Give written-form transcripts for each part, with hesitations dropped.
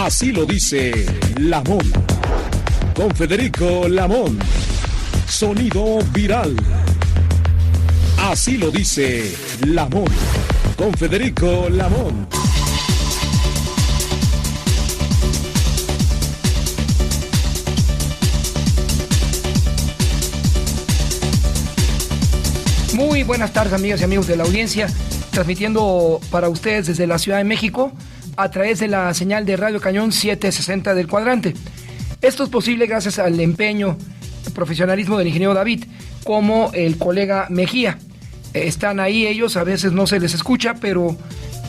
Así lo dice Lamón. Con Federico Lamón. Sonido viral. Así lo dice Lamón. Con Federico Lamón. Muy buenas tardes, amigas y amigos de la audiencia, transmitiendo para ustedes desde la Ciudad de México a través de la señal de Radio Cañón 760 del cuadrante. Esto es posible gracias al empeño, profesionalismo del ingeniero David, como el colega Mejía. Están ahí ellos, a veces no se les escucha, pero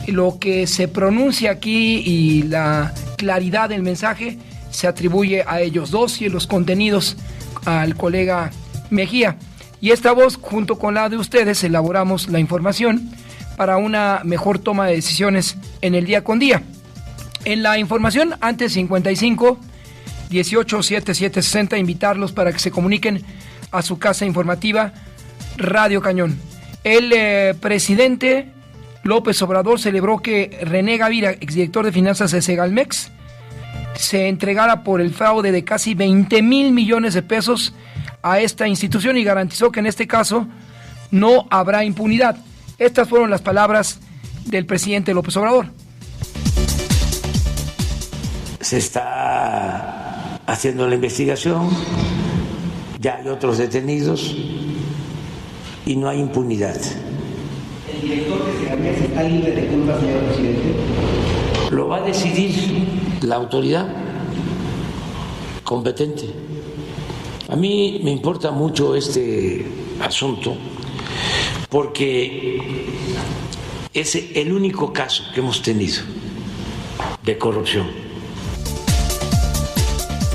lo que se pronuncia aquí y la claridad del mensaje se atribuye a ellos dos y los contenidos al colega Mejía. Y esta voz, junto con la de ustedes, elaboramos la información para una mejor toma de decisiones en el día con día. En la información, antes 55 18 77 60, invitarlos para que se comuniquen a su casa informativa Radio Cañón. El presidente López Obrador celebró que René Gavira, exdirector de finanzas de Segalmex, se entregara por el fraude de casi 20,000 millones de pesos a esta institución y garantizó que en este caso no habrá impunidad. Estas fueron las palabras del presidente López Obrador. Se está haciendo la investigación, ya hay otros detenidos y no hay impunidad. ¿El director de Segalmex está libre de culpa, señor presidente? Lo va a decidir la autoridad competente. A mí me importa mucho este asunto porque es el único caso que hemos tenido de corrupción.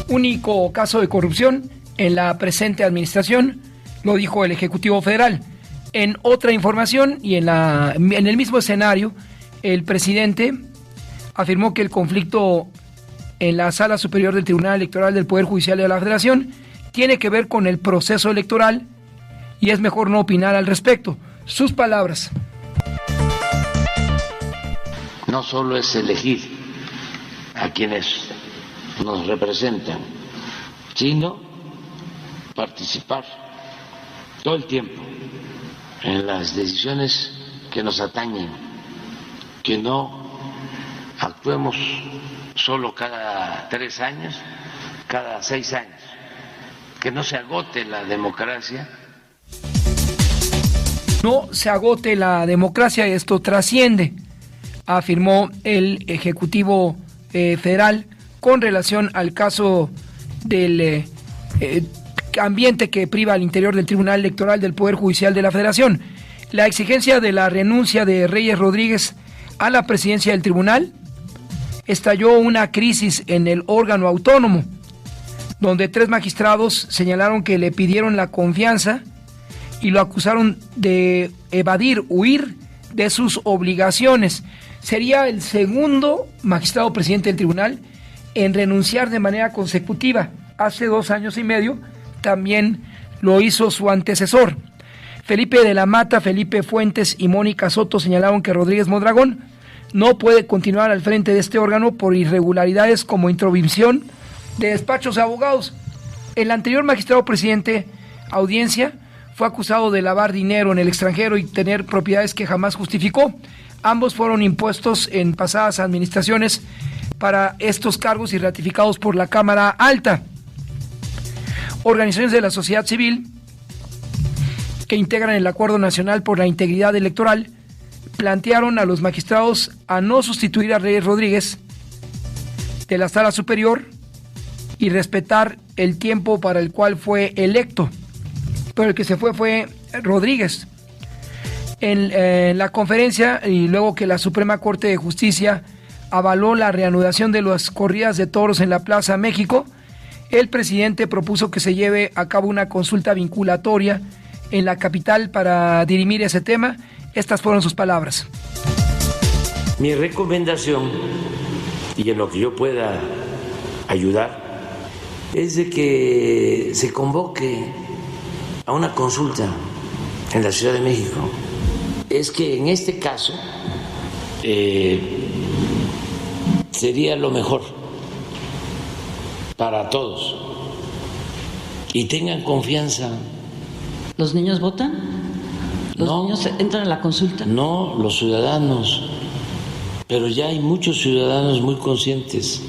Único caso de corrupción en la presente administración, lo dijo el Ejecutivo Federal. En otra información y en el mismo escenario, el presidente afirmó que el conflicto en la Sala Superior del Tribunal Electoral del Poder Judicial de la Federación tiene que ver con el proceso electoral y es mejor no opinar al respecto. Sus palabras. No solo es elegir a quienes nos representan, sino participar todo el tiempo en las decisiones que nos atañen, que no actuemos solo cada 3 años, cada 6 años. Que no se agote la democracia. No se agote la democracia, esto trasciende, afirmó el Ejecutivo Federal con relación al caso del ambiente que priva al interior del Tribunal Electoral del Poder Judicial de la Federación. La exigencia de la renuncia de Reyes Rodríguez a la presidencia del tribunal estalló una crisis en el órgano autónomo, donde 3 magistrados señalaron que le pidieron la confianza y lo acusaron de huir de sus obligaciones. Sería el segundo magistrado presidente del tribunal en renunciar de manera consecutiva. Hace 2 años y medio también lo hizo su antecesor. Felipe de la Mata, Felipe Fuentes y Mónica Soto señalaron que Rodríguez Mondragón no puede continuar al frente de este órgano por irregularidades como intromisión de despachos de abogados. El anterior magistrado presidente Audiencia fue acusado de lavar dinero en el extranjero y tener propiedades que jamás justificó. Ambos fueron impuestos en pasadas administraciones para estos cargos y ratificados por la Cámara Alta. Organizaciones de la sociedad civil que integran el Acuerdo Nacional por la Integridad Electoral plantearon a los magistrados a no sustituir a Reyes Rodríguez de la Sala Superior y respetar el tiempo para el cual fue electo, pero el que se fue Rodríguez. En la conferencia, y luego que la Suprema Corte de Justicia avaló la reanudación de las corridas de toros en la Plaza México, el presidente propuso que se lleve a cabo una consulta vinculatoria en la capital para dirimir ese tema. Estas fueron sus palabras. Mi recomendación, y en lo que yo pueda ayudar, es de que se convoque a una consulta en la Ciudad de México. Es que en este caso sería lo mejor para todos. Y tengan confianza. ¿Los niños votan? ¿Los niños entran a la consulta? No, los ciudadanos. Pero ya hay muchos ciudadanos muy conscientes.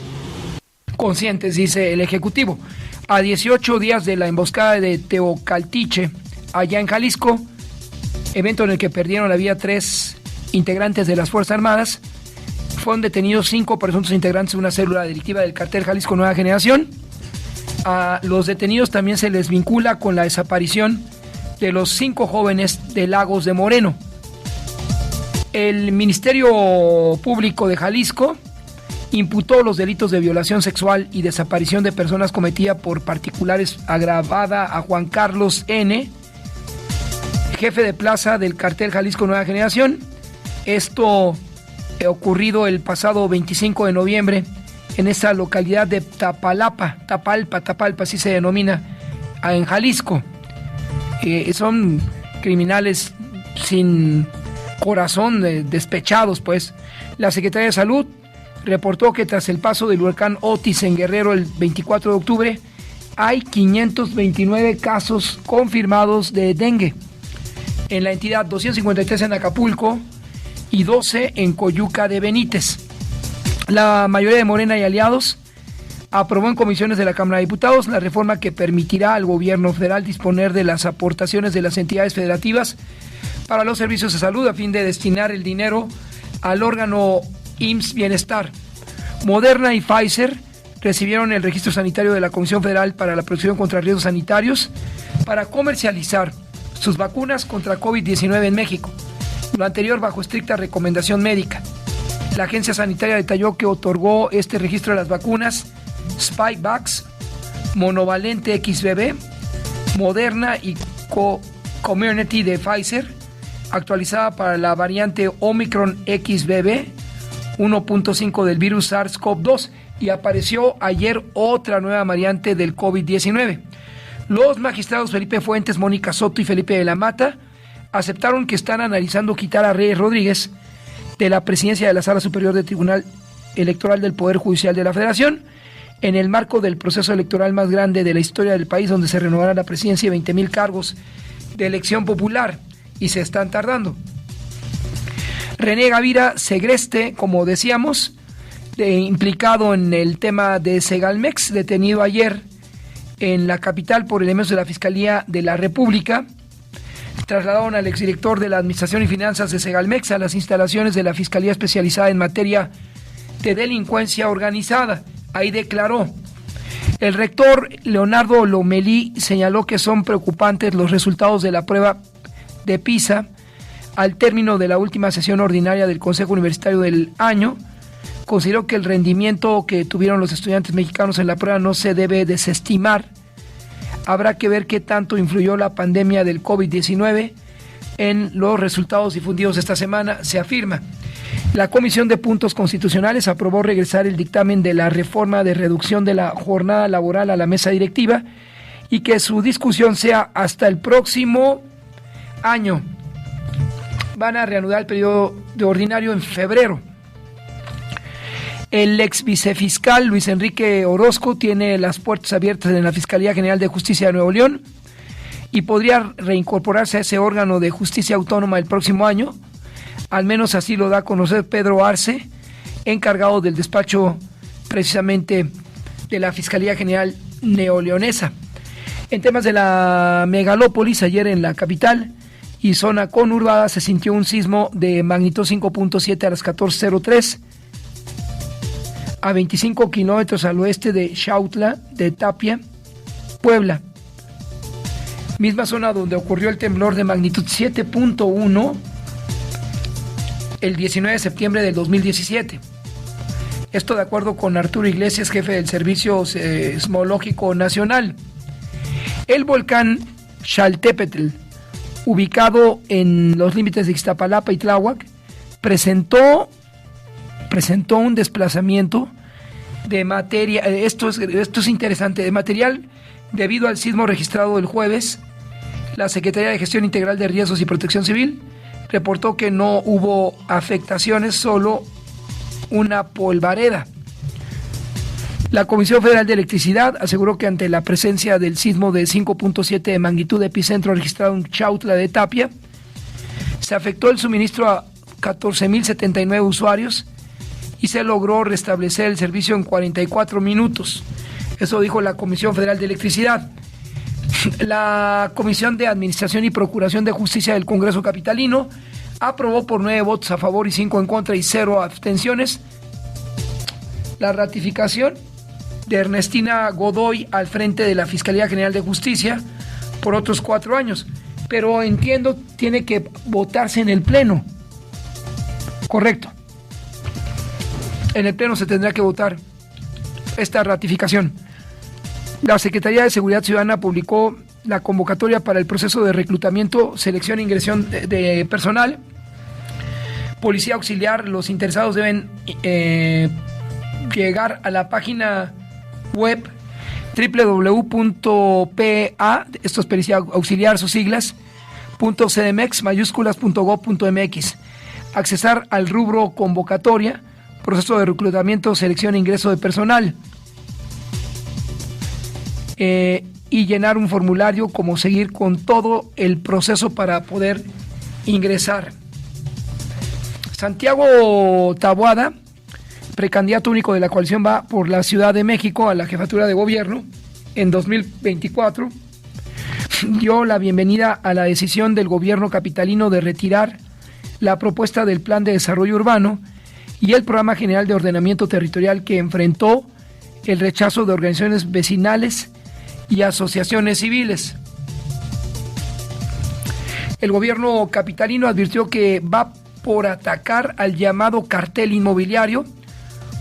Conscientes, dice el Ejecutivo. A 18 días de la emboscada de Teocaltiche, allá en Jalisco, evento en el que perdieron la vida 3 integrantes de las Fuerzas Armadas, fueron detenidos 5 presuntos integrantes de una célula delictiva del cartel Jalisco Nueva Generación. A los detenidos también se les vincula con la desaparición de los 5 jóvenes de Lagos de Moreno. El Ministerio Público de Jalisco imputó los delitos de violación sexual y desaparición de personas cometida por particulares agravada a Juan Carlos N., jefe de plaza del cartel Jalisco Nueva Generación. Esto ocurrido el pasado 25 de noviembre en esta localidad de Tapalpa, así se denomina, en Jalisco. Son criminales sin corazón, despechados, pues. La Secretaría de Salud reportó que tras el paso del huracán Otis en Guerrero el 24 de octubre, hay 529 casos confirmados de dengue. En la entidad, 253 en Acapulco y 12 en Coyuca de Benítez. La mayoría de Morena y aliados aprobó en comisiones de la Cámara de Diputados la reforma que permitirá al gobierno federal disponer de las aportaciones de las entidades federativas para los servicios de salud a fin de destinar el dinero al órgano IMSS Bienestar. Moderna y Pfizer recibieron el registro sanitario de la Comisión Federal para la Protección contra Riesgos Sanitarios para comercializar sus vacunas contra COVID-19 en México, lo anterior bajo estricta recomendación médica. La agencia sanitaria detalló que otorgó este registro de las vacunas Spikevax, monovalente XBB, Moderna y Comirnaty de Pfizer, actualizada para la variante Omicron XBB 1.5 del virus SARS-CoV-2, y apareció ayer otra nueva variante del COVID-19. Los magistrados Felipe Fuentes, Mónica Soto y Felipe de la Mata aceptaron que están analizando quitar a Reyes Rodríguez de la presidencia de la Sala Superior del Tribunal Electoral del Poder Judicial de la Federación en el marco del proceso electoral más grande de la historia del país, donde se renovará la presidencia y 20,000 cargos de elección popular, y se están tardando. René Gavira Segreste, como decíamos, implicado en el tema de Segalmex, detenido ayer en la capital por elementos de la Fiscalía de la República. Trasladaron al exdirector de la Administración y Finanzas de Segalmex a las instalaciones de la Fiscalía Especializada en Materia de Delincuencia Organizada. Ahí declaró. El rector Leonardo Lomelí señaló que son preocupantes los resultados de la prueba de PISA al término de la última sesión ordinaria del Consejo Universitario del año. Consideró que el rendimiento que tuvieron los estudiantes mexicanos en la prueba no se debe desestimar. Habrá que ver qué tanto influyó la pandemia del COVID-19 en los resultados difundidos esta semana, se afirma. La Comisión de Puntos Constitucionales aprobó regresar el dictamen de la reforma de reducción de la jornada laboral a la mesa directiva y que su discusión sea hasta el próximo año. Van a reanudar el periodo de ordinario en febrero. El ex vicefiscal Luis Enrique Orozco tiene las puertas abiertas en la Fiscalía General de Justicia de Nuevo León y podría reincorporarse a ese órgano de justicia autónoma el próximo año. Al menos así lo da a conocer Pedro Arce, encargado del despacho precisamente de la Fiscalía General neoleonesa. En temas de la megalópolis, ayer en la capital y zona conurbada se sintió un sismo de magnitud 5.7 a las 14:03 a 25 kilómetros al oeste de Xautla de Tapia, Puebla. Misma zona donde ocurrió el temblor de magnitud 7.1 el 19 de septiembre del 2017. Esto de acuerdo con Arturo Iglesias, jefe del Servicio Sismológico Nacional. El volcán Xaltépetl, ubicado en los límites de Iztapalapa y Tláhuac, presentó un desplazamiento de materia, esto es interesante, de material debido al sismo registrado el jueves. La Secretaría de Gestión Integral de Riesgos y Protección Civil reportó que no hubo afectaciones, solo una polvareda. La Comisión Federal de Electricidad aseguró que ante la presencia del sismo de 5.7 de magnitud de epicentro registrado en Chautla de Tapia, se afectó el suministro a 14.079 usuarios y se logró restablecer el servicio en 44 minutos. Eso dijo la Comisión Federal de Electricidad. La Comisión de Administración y Procuración de Justicia del Congreso Capitalino aprobó por 9 votos a favor y 5 en contra y 0 abstenciones la ratificación de Ernestina Godoy al frente de la Fiscalía General de Justicia por otros 4 años. Pero entiendo, tiene que votarse en el Pleno. Correcto. En el Pleno se tendrá que votar esta ratificación. La Secretaría de Seguridad Ciudadana publicó la convocatoria para el proceso de reclutamiento, selección e ingresación de personal. Policía auxiliar, los interesados deben llegar a la página web www.pa, esto es policía auxiliar, sus siglas, .cdmx, mayúsculas.gov.mx, accesar al rubro convocatoria, proceso de reclutamiento, selección e ingreso de personal, y llenar un formulario, como seguir con todo el proceso para poder ingresar. Santiago Taboada, precandidato único de la coalición Va por la Ciudad de México a la jefatura de gobierno en 2024, dio la bienvenida a la decisión del gobierno capitalino de retirar la propuesta del Plan de Desarrollo Urbano y el Programa General de Ordenamiento Territorial, que enfrentó el rechazo de organizaciones vecinales y asociaciones civiles. El gobierno capitalino advirtió que va por atacar al llamado cartel inmobiliario,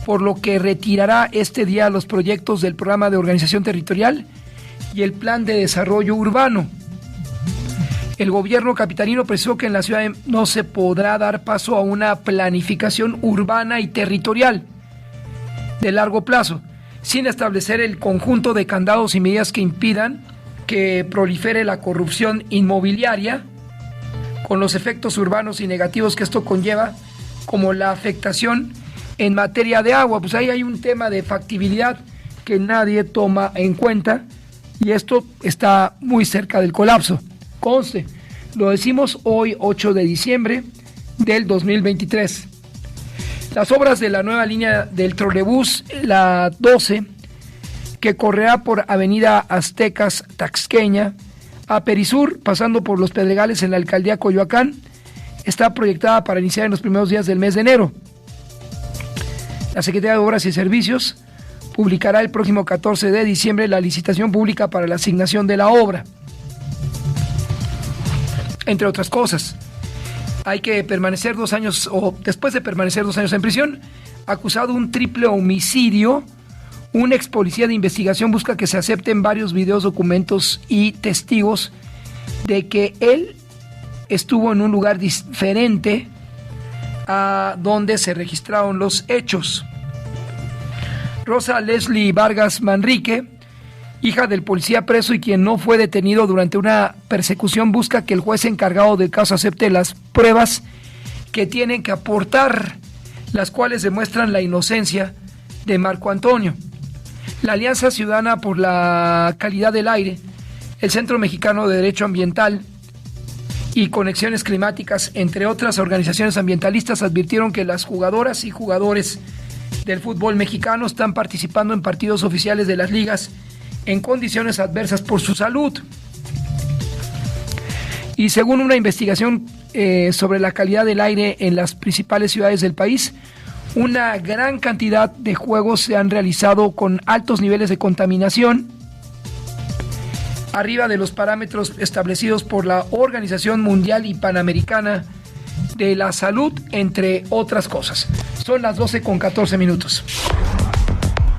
por lo que retirará este día los proyectos del Programa de Organización Territorial y el Plan de Desarrollo Urbano. El gobierno capitalino precisó que en la ciudad no se podrá dar paso a una planificación urbana y territorial de largo plazo, sin establecer el conjunto de candados y medidas que impidan que prolifere la corrupción inmobiliaria, con los efectos urbanos y negativos que esto conlleva, como la afectación en materia de agua. Pues ahí hay un tema de factibilidad que nadie toma en cuenta, y esto está muy cerca del colapso. Conste, lo decimos hoy 8 de diciembre del 2023. Las obras de la nueva línea del trolebús, la 12, que correrá por Avenida Aztecas Taxqueña a Perisur, pasando por Los Pedregales en la alcaldía Coyoacán, está proyectada para iniciar en los primeros días del mes de enero. La Secretaría de Obras y Servicios publicará el próximo 14 de diciembre la licitación pública para la asignación de la obra. Entre otras cosas, hay que permanecer 2 años, o después de permanecer 2 años en prisión, acusado de un triple homicidio, un ex policía de investigación busca que se acepten varios videos, documentos y testigos de que él estuvo en un lugar diferente a donde se registraron los hechos. Rosa Leslie Vargas Manrique, hija del policía preso y quien no fue detenido durante una persecución, busca que el juez encargado del caso acepte las pruebas que tienen que aportar, las cuales demuestran la inocencia de Marco Antonio. La Alianza Ciudadana por la Calidad del Aire, el Centro Mexicano de Derecho Ambiental y Conexiones Climáticas, entre otras organizaciones ambientalistas, advirtieron que las jugadoras y jugadores del fútbol mexicano están participando en partidos oficiales de las ligas en condiciones adversas por su salud. Y según una investigación sobre la calidad del aire en las principales ciudades del país, una gran cantidad de juegos se han realizado con altos niveles de contaminación, arriba de los parámetros establecidos por la Organización Mundial y Panamericana de la Salud, entre otras cosas. Son las 12:14.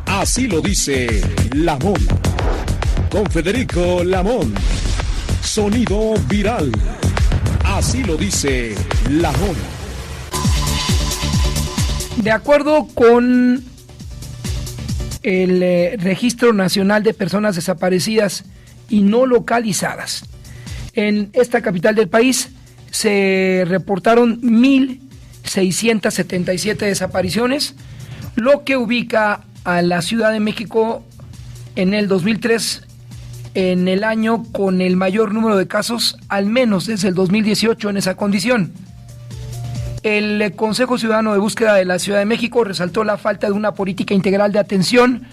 Así lo dice Lamón. Con Federico Lamón. Sonido viral. Así lo dice Lamón. De acuerdo con el Registro Nacional de Personas Desaparecidas y No Localizadas, en esta capital del país se reportaron 1,677 desapariciones, lo que ubica a la Ciudad de México en el 2003 en el año con el mayor número de casos, al menos desde el 2018 en esa condición. El Consejo Ciudadano de Búsqueda de la Ciudad de México resaltó la falta de una política integral de atención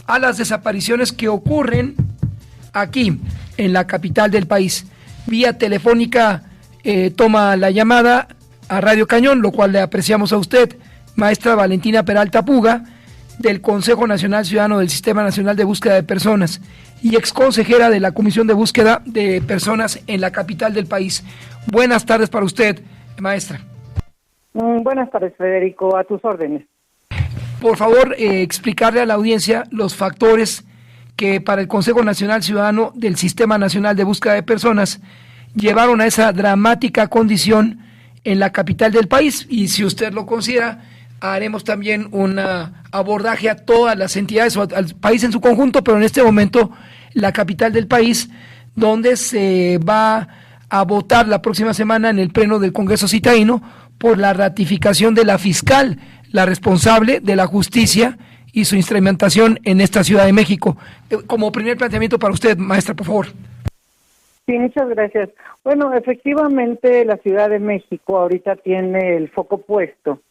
a las desapariciones que ocurren aquí, en la capital del país. Vía telefónica toma la llamada a Radio Cañón, lo cual le apreciamos a usted, maestra Valentina Peralta Puga, del Consejo Nacional Ciudadano del Sistema Nacional de Búsqueda de Personas y exconsejera de la Comisión de Búsqueda de Personas en la capital del país. Buenas tardes para usted, maestra. Buenas tardes, Federico, a tus órdenes. Por favor, explicarle a la audiencia los factores que para el Consejo Nacional Ciudadano del Sistema Nacional de Búsqueda de Personas llevaron a esa dramática condición en la capital del país, y si usted lo considera, haremos también un abordaje a todas las entidades o al país en su conjunto, pero en este momento la capital del país, donde se va a votar la próxima semana en el pleno del Congreso Citadino por la ratificación de la fiscal, la responsable de la justicia y su instrumentación en esta Ciudad de México. Como primer planteamiento para usted, maestra, por favor. Sí, muchas gracias. Bueno, efectivamente la Ciudad de México ahorita tiene el foco puesto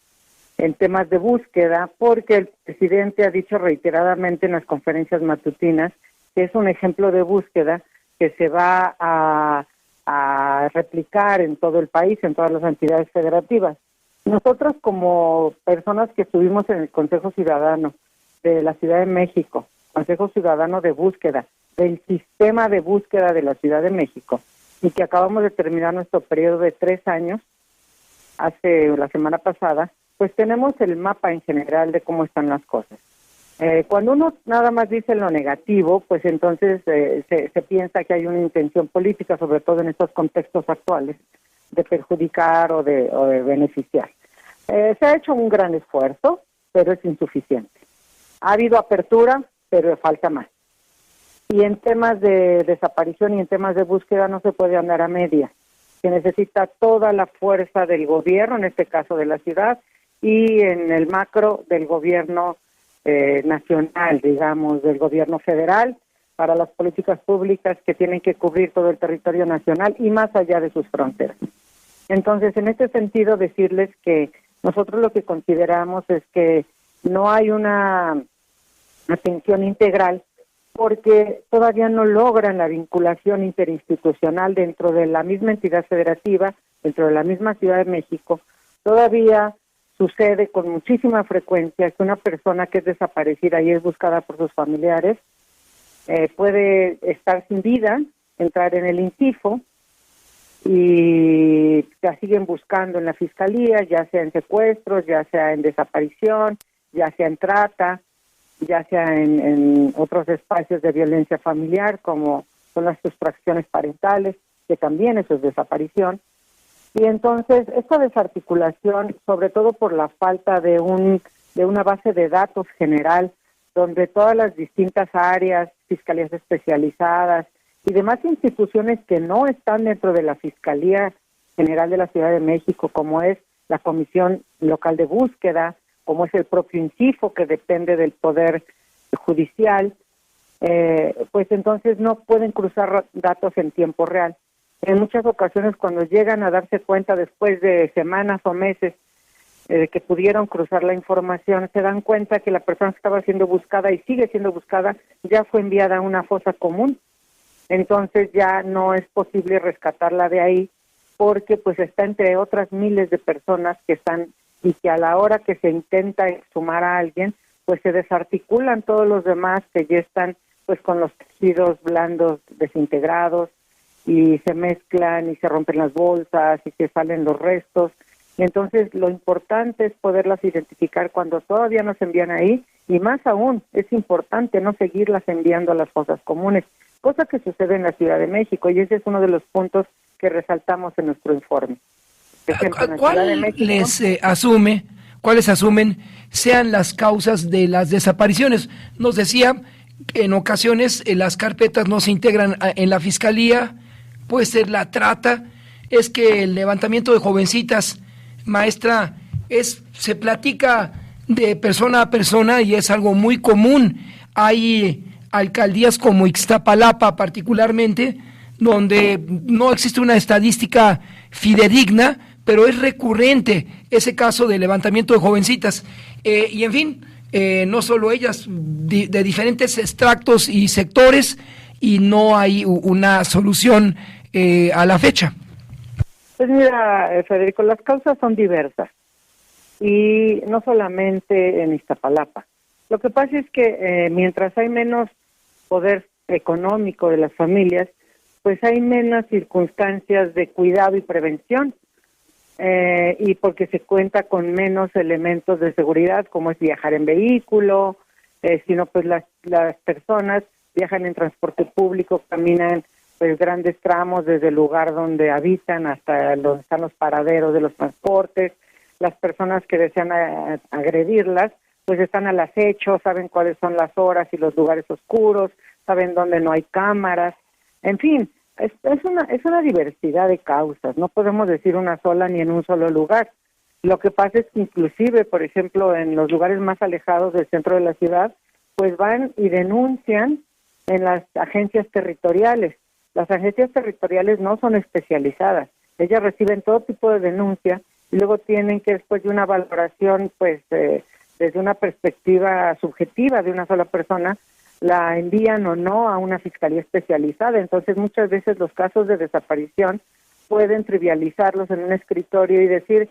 en temas de búsqueda, porque el presidente ha dicho reiteradamente en las conferencias matutinas que es un ejemplo de búsqueda que se va a replicar en todo el país, en todas las entidades federativas. Nosotros, como personas que estuvimos en el Consejo Ciudadano de la Ciudad de México, Consejo Ciudadano de Búsqueda, del Sistema de Búsqueda de la Ciudad de México, y que acabamos de terminar nuestro periodo de 3 años, hace la semana pasada, pues tenemos el mapa en general de cómo están las cosas. Cuando uno nada más dice lo negativo, pues entonces se piensa que hay una intención política, sobre todo en estos contextos actuales, de perjudicar o de beneficiar. Se ha hecho un gran esfuerzo, pero es insuficiente. Ha habido apertura, pero falta más. Y en temas de desaparición y en temas de búsqueda no se puede andar a media. Se necesita toda la fuerza del gobierno, en este caso de la ciudad, y en el macro del gobierno nacional, digamos, del gobierno federal, para las políticas públicas que tienen que cubrir todo el territorio nacional y más allá de sus fronteras. Entonces, en este sentido, decirles que nosotros lo que consideramos es que no hay una atención integral porque todavía no logran la vinculación interinstitucional dentro de la misma entidad federativa, dentro de la misma Ciudad de México. Todavía sucede con muchísima frecuencia que una persona que es desaparecida y es buscada por sus familiares puede estar sin vida, entrar en el INCIFO y la siguen buscando en la fiscalía, ya sea en secuestros, ya sea en desaparición, ya sea en trata, ya sea en otros espacios de violencia familiar como son las sustracciones parentales, que también eso es desaparición. Y entonces esta desarticulación, sobre todo por la falta de una base de datos general, donde todas las distintas áreas, fiscalías especializadas y demás instituciones que no están dentro de la Fiscalía General de la Ciudad de México, como es la Comisión Local de Búsqueda, como es el propio INCIFO, que depende del Poder Judicial, pues entonces no pueden cruzar datos en tiempo real. En muchas ocasiones, cuando llegan a darse cuenta después de semanas o meses que pudieron cruzar la información, se dan cuenta que la persona que estaba siendo buscada y sigue siendo buscada ya fue enviada a una fosa común. Entonces ya no es posible rescatarla de ahí porque pues está entre otras miles de personas que están y que a la hora que se intenta exhumar a alguien, pues se desarticulan todos los demás que ya están pues con los tejidos blandos desintegrados y se mezclan y se rompen las bolsas y se salen los restos. Y entonces lo importante es poderlas identificar cuando todavía no se envían ahí y más aún es importante no seguirlas enviando a las fosas comunes, cosa que sucede en la Ciudad de México y ese es uno de los puntos que resaltamos en nuestro informe. Por ejemplo, en la Ciudad de México, ¿Cuáles asumen sean las causas de las desapariciones? Nos decía que en ocasiones las carpetas no se integran en la fiscalía, puede ser la trata, es que el levantamiento de jovencitas, maestra, se platica de persona a persona y es algo muy común. Hay alcaldías como Ixtapalapa particularmente, donde no existe una estadística fidedigna, pero es recurrente ese caso de levantamiento de jovencitas. Y en fin, no solo ellas, de diferentes extractos y sectores, y no hay una solución a la fecha. Pues mira, Federico, las causas son diversas y no solamente en Iztapalapa. Lo que pasa es que mientras hay menos poder económico de las familias, pues hay menos circunstancias de cuidado y prevención, y porque se cuenta con menos elementos de seguridad, como es viajar en vehículo, sino pues las personas viajan en transporte público, caminan pues grandes tramos desde el lugar donde habitan hasta donde están los paraderos de los transportes. Las personas que desean agredirlas pues están al acecho, saben cuáles son las horas y los lugares oscuros, saben dónde no hay cámaras. En fin, es una diversidad de causas, no podemos decir una sola ni en un solo lugar. Lo que pasa es que inclusive, por ejemplo, en los lugares más alejados del centro de la ciudad, pues van y denuncian en las agencias territoriales. Las agencias territoriales no son especializadas, ellas reciben todo tipo de denuncia y luego tienen que, después de una valoración, pues desde una perspectiva subjetiva de una sola persona, la envían o no a una fiscalía especializada. Entonces muchas veces los casos de desaparición pueden trivializarlos en un escritorio y decir,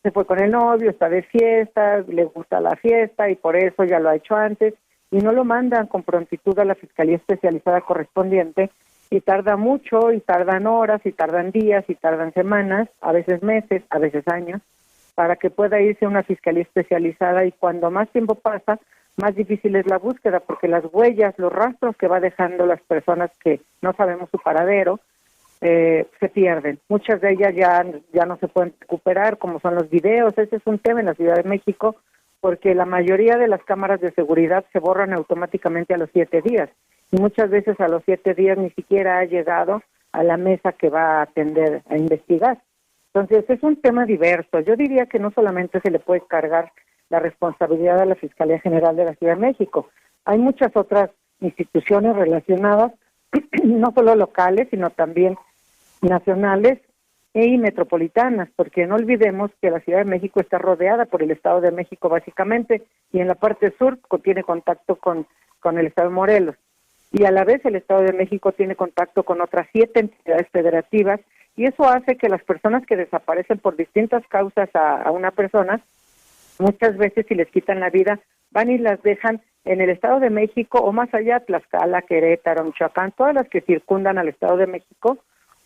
se fue con el novio, está de fiesta, le gusta la fiesta y por eso ya lo ha hecho antes, y no lo mandan con prontitud a la fiscalía especializada correspondiente, y tarda mucho, y tardan horas, y tardan días, y tardan semanas, a veces meses, a veces años, para que pueda irse a una fiscalía especializada, y cuando más tiempo pasa, más difícil es la búsqueda, porque las huellas, los rastros que va dejando las personas que no sabemos su paradero, se pierden. Muchas de ellas ya no se pueden recuperar, como son los videos. Ese es un tema en la Ciudad de México, porque la mayoría de las cámaras de seguridad se borran automáticamente a los 7 días, y muchas veces a los 7 días ni siquiera ha llegado a la mesa que va a atender a investigar. Entonces es un tema diverso. Yo diría que no solamente se le puede cargar la responsabilidad a la Fiscalía General de la Ciudad de México. Hay muchas otras instituciones relacionadas, no solo locales, sino también nacionales y metropolitanas, porque no olvidemos que la Ciudad de México está rodeada por el Estado de México básicamente, y en la parte sur tiene contacto con el Estado de Morelos, y a la vez el Estado de México tiene contacto con otras 7 entidades federativas, y eso hace que las personas que desaparecen por distintas causas a una persona, muchas veces si les quitan la vida, van y las dejan en el Estado de México o más allá, Tlaxcala, Querétaro, Michoacán, todas las que circundan al Estado de México,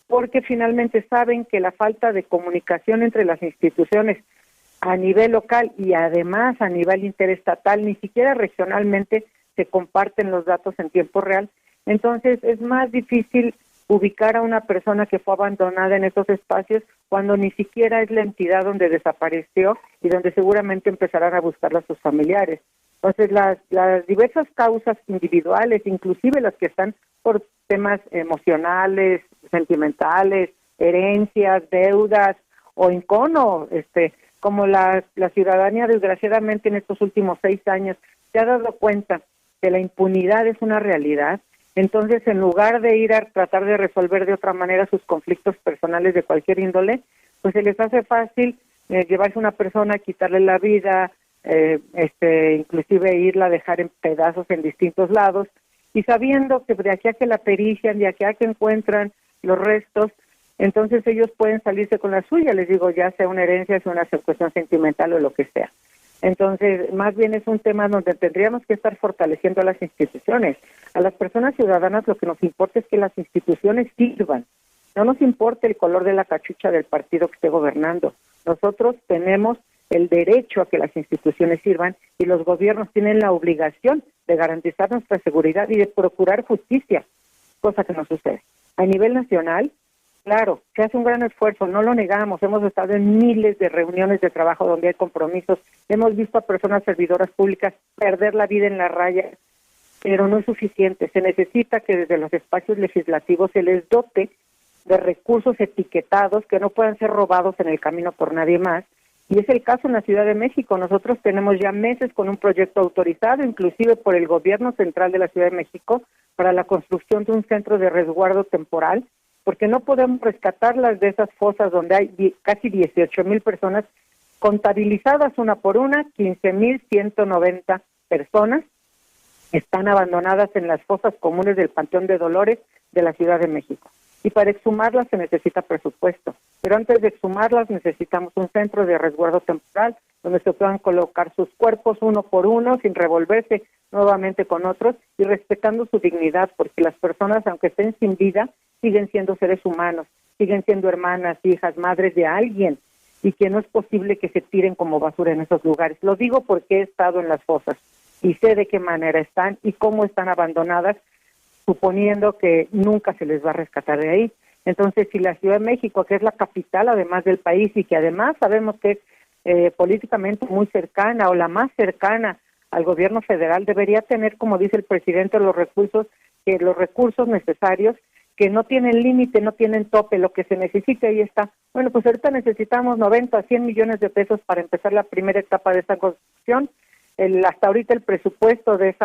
porque finalmente saben que la falta de comunicación entre las instituciones a nivel local y además a nivel interestatal, ni siquiera regionalmente se comparten los datos en tiempo real. Entonces es más difícil ubicar a una persona que fue abandonada en esos espacios cuando ni siquiera es la entidad donde desapareció y donde seguramente empezarán a buscarla sus familiares. Entonces las diversas causas individuales, inclusive las que están por temas emocionales, sentimentales, herencias, deudas o encono, como la ciudadanía desgraciadamente en estos últimos 6 años se ha dado cuenta que la impunidad es una realidad. Entonces, en lugar de ir a tratar de resolver de otra manera sus conflictos personales de cualquier índole, pues se les hace fácil llevarse a una persona, quitarle la vida, inclusive irla a dejar en pedazos en distintos lados, y sabiendo que de aquí a que la perician, de aquí a que encuentran los restos, entonces ellos pueden salirse con la suya, les digo, ya sea una herencia, sea una cuestión sentimental o lo que sea. Entonces, más bien es un tema donde tendríamos que estar fortaleciendo a las instituciones. A las personas ciudadanas lo que nos importa es que las instituciones sirvan. No nos importa el color de la cachucha del partido que esté gobernando. Nosotros tenemos el derecho a que las instituciones sirvan y los gobiernos tienen la obligación de garantizar nuestra seguridad y de procurar justicia, cosa que no sucede. A nivel nacional, claro, se hace un gran esfuerzo, no lo negamos, hemos estado en miles de reuniones de trabajo donde hay compromisos, hemos visto a personas servidoras públicas perder la vida en la raya, pero no es suficiente, se necesita que desde los espacios legislativos se les dote de recursos etiquetados que no puedan ser robados en el camino por nadie más, Y es el caso en la Ciudad de México. Nosotros tenemos ya meses con un proyecto autorizado, inclusive por el gobierno central de la Ciudad de México, para la construcción de un centro de resguardo temporal, porque no podemos rescatarlas de esas fosas donde hay casi 18,000 personas contabilizadas una por una, 15,190 personas están abandonadas en las fosas comunes del Panteón de Dolores de la Ciudad de México. Y para exhumarlas se necesita presupuesto. Pero antes de exhumarlas necesitamos un centro de resguardo temporal donde se puedan colocar sus cuerpos uno por uno sin revolverse nuevamente con otros y respetando su dignidad, porque las personas, aunque estén sin vida, siguen siendo seres humanos, siguen siendo hermanas, hijas, madres de alguien, y que no es posible que se tiren como basura en esos lugares. Lo digo porque he estado en las fosas y sé de qué manera están y cómo están abandonadas, suponiendo que nunca se les va a rescatar de ahí. Entonces, si la Ciudad de México, que es la capital además del país y que además sabemos que es políticamente muy cercana o la más cercana al gobierno federal, debería tener, como dice el presidente, los recursos necesarios, que no tienen límite, no tienen tope, lo que se necesite ahí está. Bueno, pues ahorita necesitamos 90 a 100 millones de pesos para empezar la primera etapa de esta construcción. Hasta ahorita el presupuesto de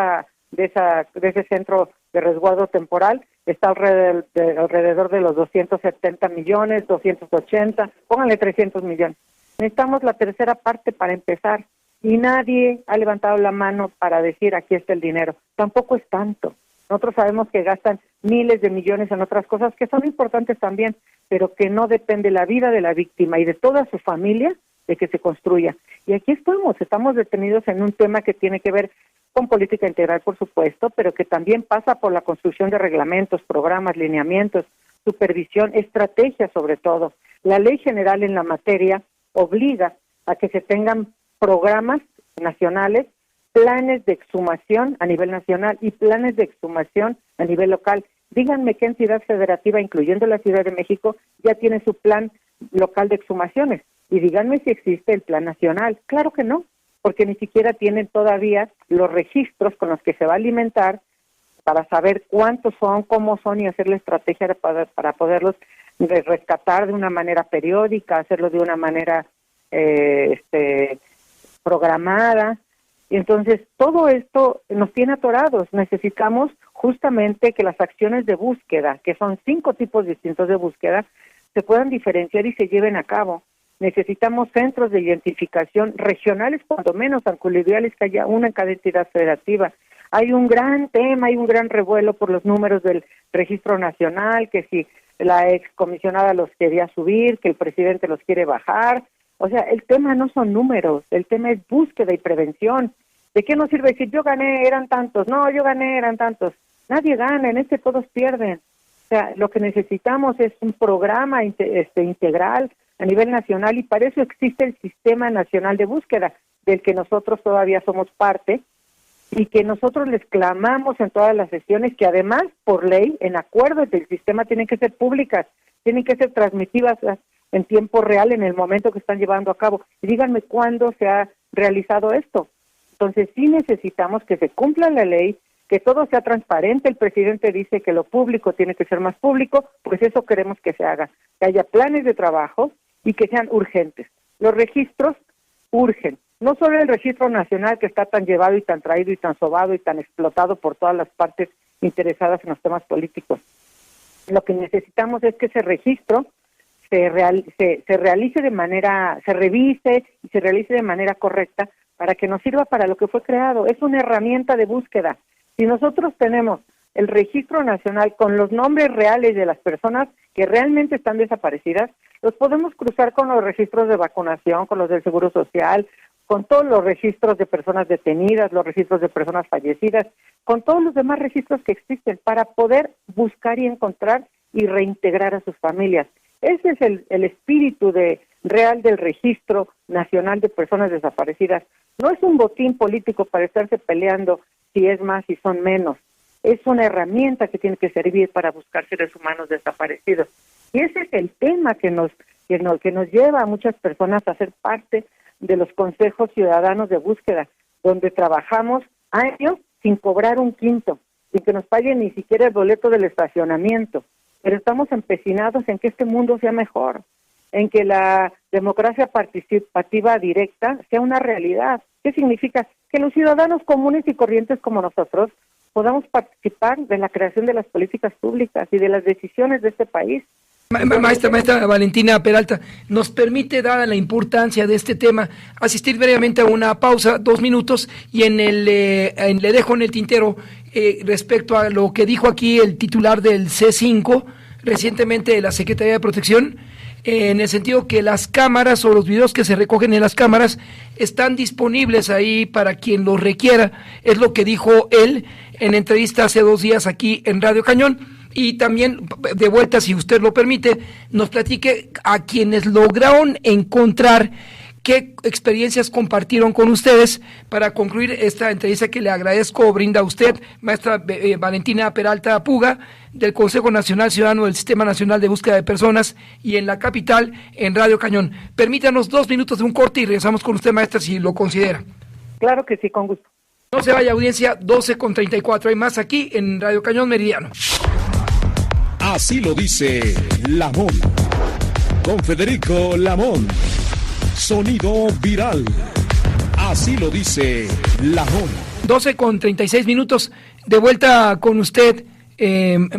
ese centro de resguardo temporal está alrededor de los 270 millones, 280, pónganle 300 millones. Necesitamos la tercera parte para empezar y nadie ha levantado la mano para decir aquí está el dinero. Tampoco es tanto. Nosotros sabemos que gastan miles de millones en otras cosas que son importantes también, pero que no depende la vida de la víctima y de toda su familia de que se construya. Y aquí estamos detenidos en un tema que tiene que ver con política integral, por supuesto, pero que también pasa por la construcción de reglamentos, programas, lineamientos, supervisión, estrategias sobre todo. La ley general en la materia obliga a que se tengan programas nacionales, planes de exhumación a nivel nacional y planes de exhumación a nivel local. Díganme qué entidad federativa, incluyendo la Ciudad de México, ya tiene su plan local de exhumaciones. Y díganme si existe el plan nacional. Claro que no, porque ni siquiera tienen todavía los registros con los que se va a alimentar para saber cuántos son, cómo son y hacer la estrategia para poderlos rescatar de una manera periódica, hacerlo de una manera programada. Y entonces todo esto nos tiene atorados. Necesitamos justamente que las acciones de búsqueda, que son 5 tipos distintos de búsqueda, se puedan diferenciar y se lleven a cabo. Necesitamos centros de identificación regionales, cuando menos, aunque lo ideal es que haya una en cada entidad federativa. Hay un gran tema, hay un gran revuelo por los números del registro nacional, que si la excomisionada los quería subir, que el presidente los quiere bajar. O sea, el tema no son números, el tema es búsqueda y prevención. ¿De qué nos sirve decir yo gané, eran tantos? No, yo gané, eran tantos. Nadie gana, en todos pierden. O sea, lo que necesitamos es un programa integral a nivel nacional y para eso existe el Sistema Nacional de Búsqueda, del que nosotros todavía somos parte y que nosotros les clamamos en todas las sesiones que además, por ley, en acuerdos del sistema, tienen que ser públicas, tienen que ser transmitidas en tiempo real en el momento que están llevando a cabo. Y díganme cuándo se ha realizado esto. Entonces sí necesitamos que se cumpla la ley, que todo sea transparente. El presidente dice que lo público tiene que ser más público, pues eso queremos que se haga, que haya planes de trabajo y que sean urgentes. Los registros urgen, no solo el registro nacional que está tan llevado y tan traído y tan sobado y tan explotado por todas las partes interesadas en los temas políticos. Lo que necesitamos es que ese registro se realice de manera, se revise y se realice de manera correcta para que nos sirva para lo que fue creado. Es una herramienta de búsqueda. Si nosotros tenemos el registro nacional con los nombres reales de las personas que realmente están desaparecidas, los podemos cruzar con los registros de vacunación, con los del Seguro Social, con todos los registros de personas detenidas, los registros de personas fallecidas, con todos los demás registros que existen para poder buscar y encontrar y reintegrar a sus familias. Ese es el espíritu real del Registro Nacional de Personas Desaparecidas. No es un botín político para estarse peleando si es más y son menos. Es una herramienta que tiene que servir para buscar seres humanos desaparecidos. Y ese es el tema que nos lleva a muchas personas a ser parte de los consejos ciudadanos de búsqueda, donde trabajamos años sin cobrar un quinto, sin que nos paguen ni siquiera el boleto del estacionamiento. Pero estamos empecinados en que este mundo sea mejor. en que la democracia participativa directa sea una realidad. ¿Qué significa? Que los ciudadanos comunes y corrientes como nosotros podamos participar de la creación de las políticas públicas y de las decisiones de este país. Maestra Valentina Peralta, ¿nos permite, dada la importancia de este tema, asistir brevemente a una pausa, 2 minutos, y le dejo en el tintero respecto a lo que dijo aquí el titular del C5, recientemente de la Secretaría de Protección, en el sentido que las cámaras o los videos que se recogen en las cámaras están disponibles ahí para quien los requiera? Es lo que dijo él en entrevista hace 2 días aquí en Radio Cañón. Y también, de vuelta, si usted lo permite, nos platique a quienes lograron encontrar qué experiencias compartieron con ustedes para concluir esta entrevista que le agradezco, brinda a usted, maestra Valentina Peralta Puga, del Consejo Nacional Ciudadano del Sistema Nacional de Búsqueda de Personas, y en la capital, en Radio Cañón. Permítanos 2 minutos de un corte y regresamos con usted, maestra, si lo considera. Claro que sí, con gusto. No se vaya, audiencia, 12:34. Hay más aquí en Radio Cañón Meridiano. Así lo dice Lamón. Con Federico Lamón. Sonido viral. Así lo dice Lamón. 12:36 minutos. De vuelta con usted,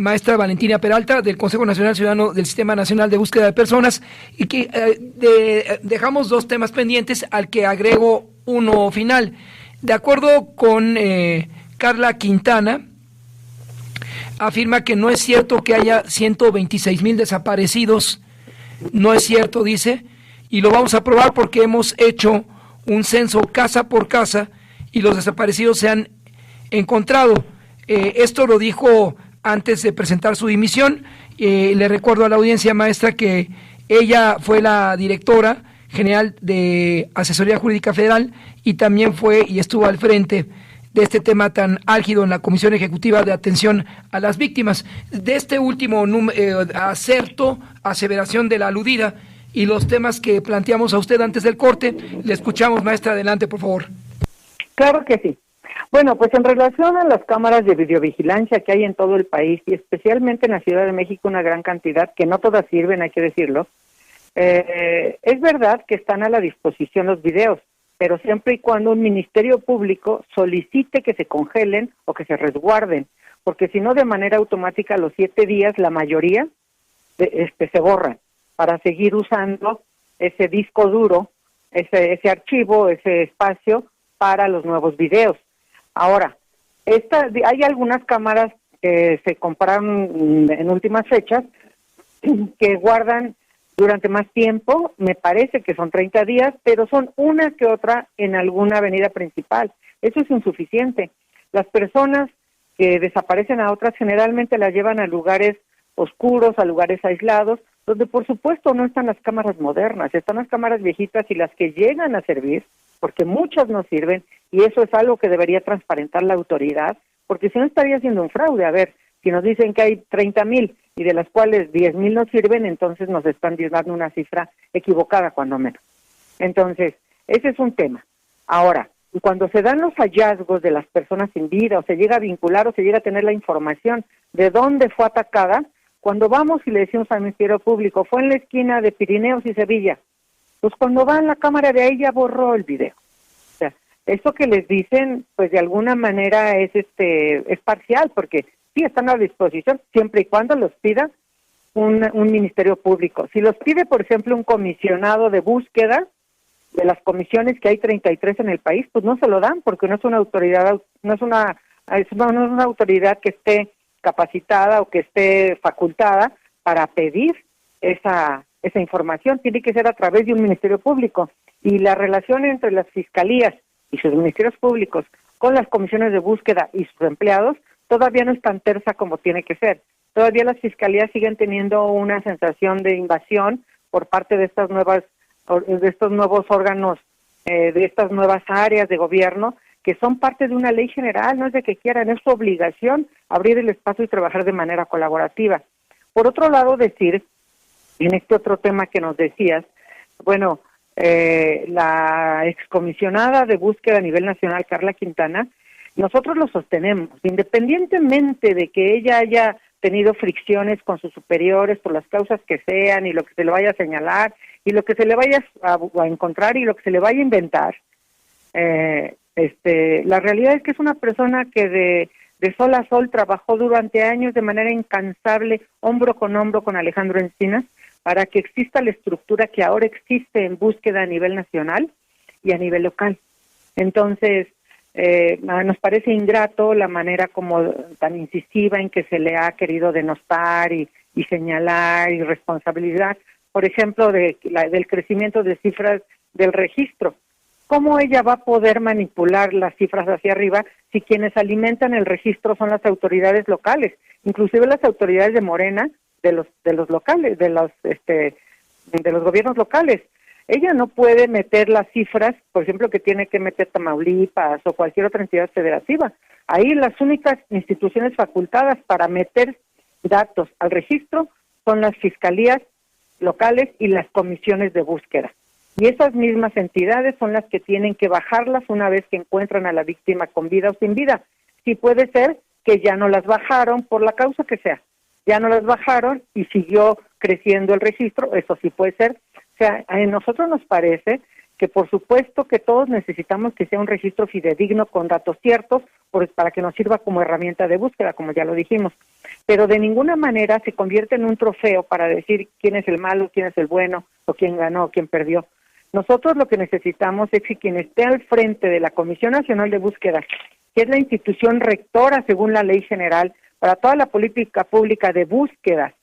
maestra Valentina Peralta, del Consejo Nacional Ciudadano del Sistema Nacional de Búsqueda de Personas, y que dejamos 2 temas pendientes, al que agrego uno final. De acuerdo con Carla Quintana, afirma que no es cierto que haya 126,000 desaparecidos. No es cierto, dice, y lo vamos a probar porque hemos hecho un censo casa por casa y los desaparecidos se han encontrado. Esto lo dijo antes de presentar su dimisión. Le recuerdo a la audiencia, maestra, que ella fue la directora general de Asesoría Jurídica Federal y también fue y estuvo al frente de este tema tan álgido en la Comisión Ejecutiva de Atención a las Víctimas. De este último aseveración de la aludida y los temas que planteamos a usted antes del corte, le escuchamos, maestra, adelante, por favor. Claro que sí. Bueno, pues en relación a las cámaras de videovigilancia que hay en todo el país, y especialmente en la Ciudad de México una gran cantidad, que no todas sirven, hay que decirlo, es verdad que están a la disposición los videos, pero siempre y cuando un ministerio público solicite que se congelen o que se resguarden, porque si no, de manera automática, a los 7 días, la mayoría se borran para seguir usando ese disco duro, ese archivo, ese espacio para los nuevos videos. Ahora, hay algunas cámaras que se compraron en últimas fechas que guardan durante más tiempo, me parece que son 30 días, pero son una que otra en alguna avenida principal. Eso es insuficiente. Las personas que desaparecen a otras generalmente las llevan a lugares oscuros, a lugares aislados, donde por supuesto no están las cámaras modernas, están las cámaras viejitas y las que llegan a servir, porque muchas no sirven, y eso es algo que debería transparentar la autoridad, porque si no estaría haciendo un fraude. A ver, si nos dicen que hay 30,000 y de las cuales 10,000 no sirven, entonces nos están dando una cifra equivocada, cuando menos. Entonces, ese es un tema. Ahora, cuando se dan los hallazgos de las personas sin vida, o se llega a vincular, o se llega a tener la información de dónde fue atacada, cuando vamos y le decimos al Ministerio Público, fue en la esquina de Pirineos y Sevilla, pues cuando va en la cámara de ahí ya borró el video. O sea, eso que les dicen, pues de alguna manera es parcial, porque sí están a disposición, siempre y cuando los pida un Ministerio Público. Si los pide, por ejemplo, un comisionado de búsqueda, de las comisiones que hay 33 en el país, pues no se lo dan, porque no es una autoridad, no es una autoridad que esté capacitada o que esté facultada para pedir esa información. Tiene que ser a través de un Ministerio Público. Y la relación entre las fiscalías y sus ministerios públicos con las comisiones de búsqueda y sus empleados todavía no es tan tersa como tiene que ser. Todavía las fiscalías siguen teniendo una sensación de invasión por parte de estos nuevos órganos, de estas nuevas áreas de gobierno, que son parte de una ley general, no es de que quieran, es su obligación abrir el espacio y trabajar de manera colaborativa. Por otro lado, decir, en este otro tema que nos decías, bueno, la excomisionada de búsqueda a nivel nacional, Carla Quintana, nosotros lo sostenemos, independientemente de que ella haya tenido fricciones con sus superiores por las causas que sean y lo que se le vaya a señalar y lo que se le vaya a encontrar y lo que se le vaya a inventar. La realidad es que es una persona que de sol a sol trabajó durante años de manera incansable, hombro con Alejandro Encinas, para que exista la estructura que ahora existe en búsqueda a nivel nacional y a nivel local. Entonces, nos parece ingrato la manera como tan incisiva en que se le ha querido denostar y señalar y responsabilidad, por ejemplo, del crecimiento de cifras del registro. ¿Cómo ella va a poder manipular las cifras hacia arriba si quienes alimentan el registro son las autoridades locales, inclusive las autoridades de Morena, de los locales, de los gobiernos locales? Ella no puede meter las cifras, por ejemplo, que tiene que meter Tamaulipas o cualquier otra entidad federativa. Ahí las únicas instituciones facultadas para meter datos al registro son las fiscalías locales y las comisiones de búsqueda. Y esas mismas entidades son las que tienen que bajarlas una vez que encuentran a la víctima con vida o sin vida. Sí puede ser que ya no las bajaron por la causa que sea. Ya no las bajaron y siguió creciendo el registro, eso sí puede ser. O sea, a nosotros nos parece que por supuesto que todos necesitamos que sea un registro fidedigno con datos ciertos para que nos sirva como herramienta de búsqueda, como ya lo dijimos. Pero de ninguna manera se convierte en un trofeo para decir quién es el malo, quién es el bueno, o quién ganó, o quién perdió. Nosotros lo que necesitamos es que quien esté al frente de la Comisión Nacional de Búsqueda, que es la institución rectora según la ley general para toda la política pública de búsqueda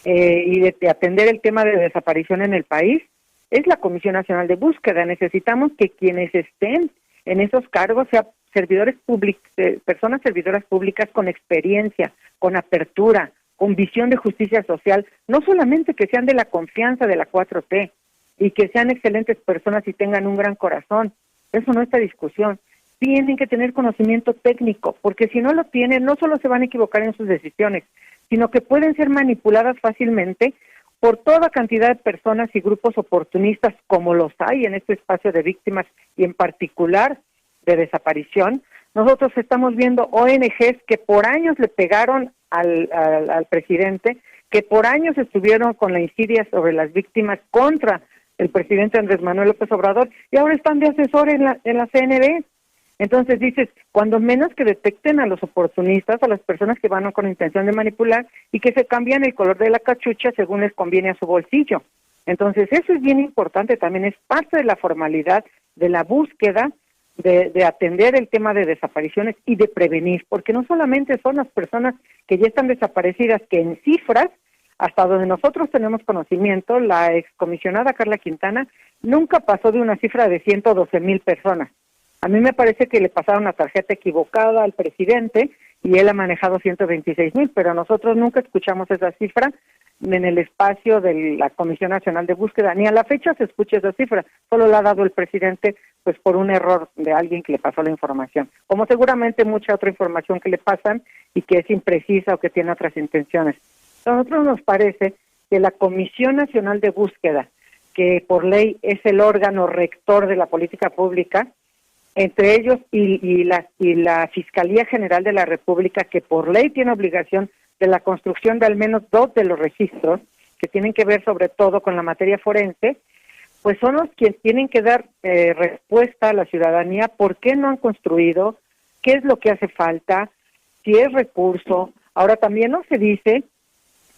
y de atender el tema de desaparición en el país, es la Comisión Nacional de Búsqueda. Necesitamos que quienes estén en esos cargos sean servidores públicos, personas servidoras públicas con experiencia, con apertura, con visión de justicia social, no solamente que sean de la confianza de la 4T y que sean excelentes personas y tengan un gran corazón. Eso no está discusión. Tienen que tener conocimiento técnico, porque si no lo tienen, no solo se van a equivocar en sus decisiones, sino que pueden ser manipuladas fácilmente por toda cantidad de personas y grupos oportunistas, como los hay en este espacio de víctimas y en particular de desaparición. Nosotros estamos viendo ONGs que por años le pegaron al presidente, que por años estuvieron con la insidia sobre las víctimas contra el presidente Andrés Manuel López Obrador, y ahora están de asesor en la CNB. Entonces dices, cuando menos que detecten a los oportunistas, a las personas que van con intención de manipular y que se cambian el color de la cachucha según les conviene a su bolsillo. Entonces eso es bien importante, también es parte de la formalidad de la búsqueda de atender el tema de desapariciones y de prevenir, porque no solamente son las personas que ya están desaparecidas, que en cifras, hasta donde nosotros tenemos conocimiento, la excomisionada Carla Quintana nunca pasó de una cifra de 112,000 personas. A mí me parece que le pasaron una tarjeta equivocada al presidente y él ha manejado 126,000, pero nosotros nunca escuchamos esa cifra en el espacio de la Comisión Nacional de Búsqueda, ni a la fecha se escucha esa cifra, solo la ha dado el presidente pues por un error de alguien que le pasó la información, como seguramente mucha otra información que le pasan y que es imprecisa o que tiene otras intenciones. A nosotros nos parece que la Comisión Nacional de Búsqueda, que por ley es el órgano rector de la política pública, entre ellos y la Fiscalía General de la República, que por ley tiene obligación de la construcción de al menos 2 de los registros, que tienen que ver sobre todo con la materia forense, pues son los quienes tienen que dar respuesta a la ciudadanía por qué no han construido, qué es lo que hace falta, si es recurso. Ahora también no se dice